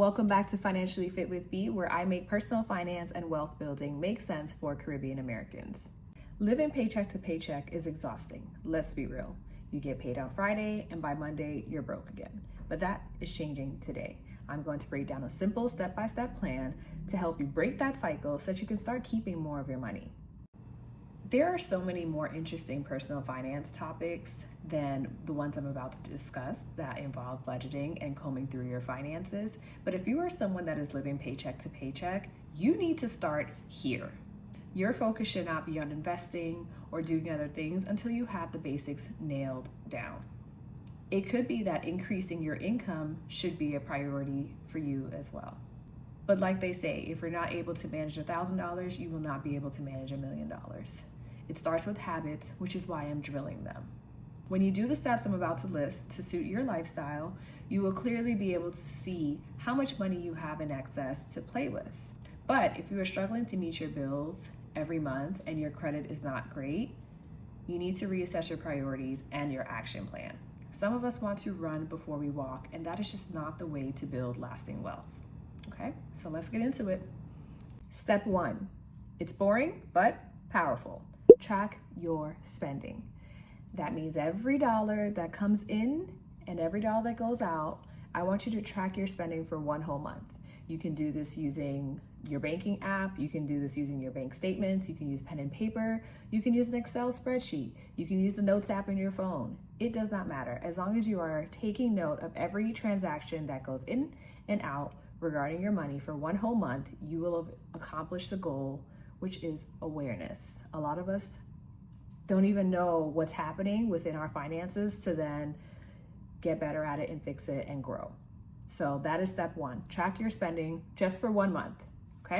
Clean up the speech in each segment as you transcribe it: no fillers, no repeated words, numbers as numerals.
Welcome back to Financially Fit with B, where I make personal finance and wealth building make sense for Caribbean Americans. Living paycheck to paycheck is exhausting. Let's be real. You get paid on Friday, and by Monday, you're broke again. But that is changing today. I'm going to break down a simple step-by-step plan to help you break that cycle so that you can start keeping more of your money. There are so many more interesting personal finance topics than the ones I'm about to discuss that involve budgeting and combing through your finances. But if you are someone that is living paycheck to paycheck, you need to start here. Your focus should not be on investing or doing other things until you have the basics nailed down. It could be that increasing your income should be a priority for you as well. But like they say, if you're not able to manage $1,000, you will not be able to manage $1 million. It starts with habits, which is why I'm drilling them. When you do the steps I'm about to list to suit your lifestyle, you will clearly be able to see how much money you have in excess to play with. But if you are struggling to meet your bills every month and your credit is not great, you need to reassess your priorities and your action plan. Some of us want to run before we walk, and that is just not the way to build lasting wealth. Okay, so let's get into it. Step 1. It's boring, but powerful. Track your spending. That means every dollar that comes in and every dollar that goes out, I want you to track your spending for one whole month. You can do this using your banking app. You can do this using your bank statements. You can use pen and paper. You can use an Excel spreadsheet. You can use the Notes app on your phone. It does not matter. As long as you are taking note of every transaction that goes in and out regarding your money for one whole month, you will have accomplished the goal, which is awareness. A lot of us don't even know what's happening within our finances to then get better at it and fix it and grow. So that is step 1. Track your spending just for 1 month, okay?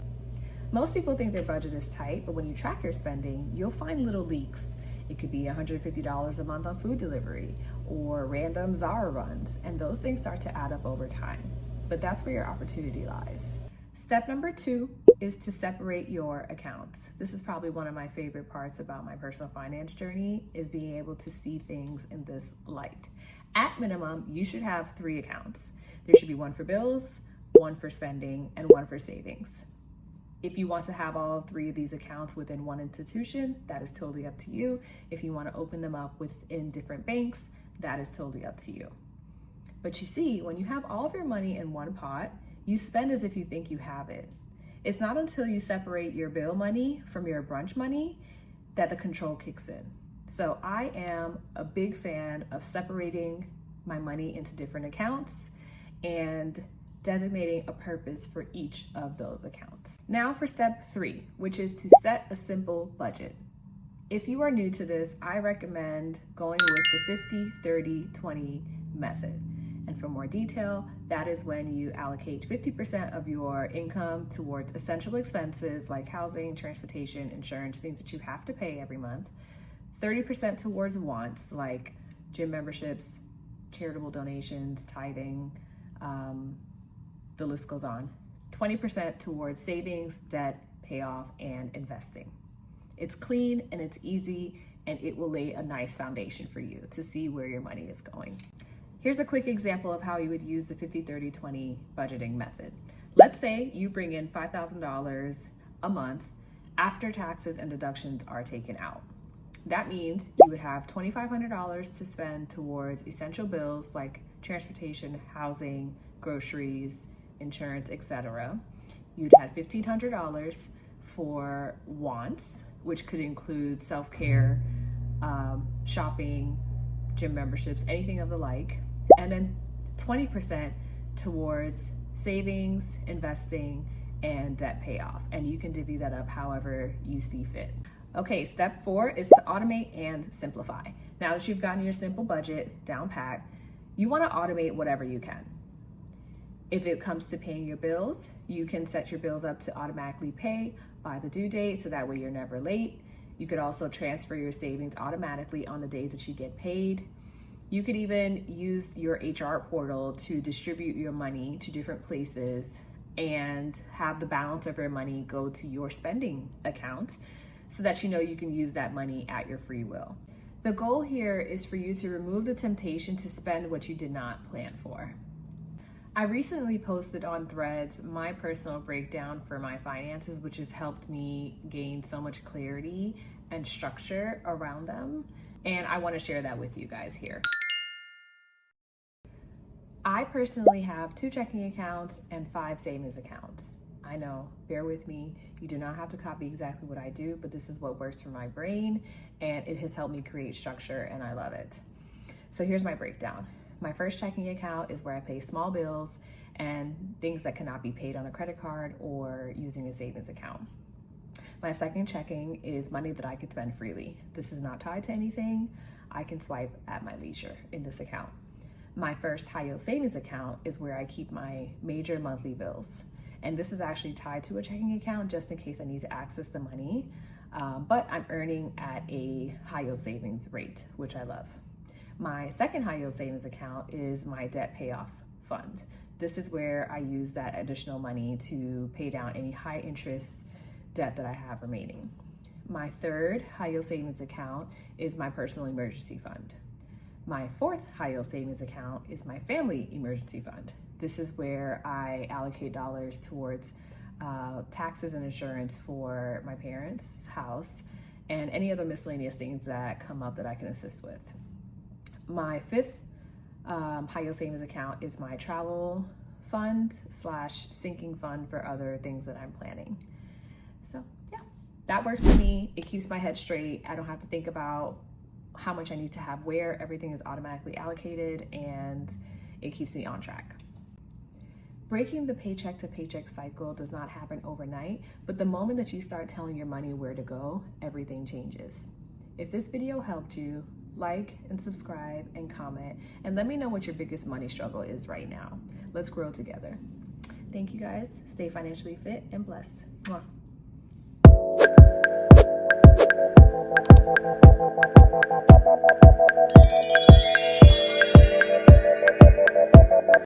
Most people think their budget is tight, but when you track your spending, you'll find little leaks. It could be $150 a month on food delivery or random Zara runs, and those things start to add up over time. But that's where your opportunity lies. Step number 2 is to separate your accounts. This is probably one of my favorite parts about my personal finance journey, is being able to see things in this light. At minimum, you should have 3 accounts. There should be one for bills, one for spending, and one for savings. If you want to have all 3 of these accounts within one institution, that is totally up to you. If you want to open them up within different banks, that is totally up to you. But you see, when you have all of your money in one pot, you spend as if you think you have it. It's not until you separate your bill money from your brunch money that the control kicks in. So I am a big fan of separating my money into different accounts and designating a purpose for each of those accounts. Now for step 3, which is to set a simple budget. If you are new to this, I recommend going with the 50-30-20 method. And for more detail, that is when you allocate 50% of your income towards essential expenses like housing, transportation, insurance, things that you have to pay every month. 30% towards wants like gym memberships, charitable donations, tithing, the list goes on. 20% towards savings, debt, payoff, and investing. It's clean and it's easy, and it will lay a nice foundation for you to see where your money is going. Here's a quick example of how you would use the 50-30-20 budgeting method. Let's say you bring in $5,000 a month after taxes and deductions are taken out. That means you would have $2,500 to spend towards essential bills like transportation, housing, groceries, insurance, etc. You'd have $1,500 for wants, which could include self-care, shopping, gym memberships, anything of the like. And then 20% towards savings, investing, and debt payoff. And you can divvy that up however you see fit. Okay, step 4 is to automate and simplify. Now that you've gotten your simple budget down pat, you want to automate whatever you can. If it comes to paying your bills, you can set your bills up to automatically pay by the due date, so that way you're never late. You could also transfer your savings automatically on the days that you get paid. You could even use your HR portal to distribute your money to different places and have the balance of your money go to your spending account so that you know you can use that money at your free will. The goal here is for you to remove the temptation to spend what you did not plan for. I recently posted on Threads my personal breakdown for my finances, which has helped me gain so much clarity and structure around them. And I want to share that with you guys here. I personally have 2 checking accounts and 5 savings accounts. I know, bear with me. You do not have to copy exactly what I do, but this is what works for my brain, and it has helped me create structure, and I love it. So here's my breakdown. My first checking account is where I pay small bills and things that cannot be paid on a credit card or using a savings account. My second checking is money that I can spend freely. This is not tied to anything. I can swipe at my leisure in this account. My first high yield savings account is where I keep my major monthly bills. And this is actually tied to a checking account just in case I need to access the money. But I'm earning at a high yield savings rate, which I love. My second high yield savings account is my debt payoff fund. This is where I use that additional money to pay down any high interest debt that I have remaining. My third high yield savings account is my personal emergency fund. My fourth high yield savings account is my family emergency fund. This is where I allocate dollars towards taxes and insurance for my parents' house and any other miscellaneous things that come up that I can assist with. My fifth high yield savings account is my travel fund / sinking fund for other things that I'm planning. So yeah, that works for me. It keeps my head straight. I don't have to think about how much I need to have where. Everything is automatically allocated and it keeps me on track. Breaking the paycheck to paycheck cycle does not happen overnight, but the moment that you start telling your money where to go, everything changes. If this video helped you, like and subscribe and comment, and let me know what your biggest money struggle is right now. Let's grow together. Thank you guys. Stay financially fit and blessed. Mwah.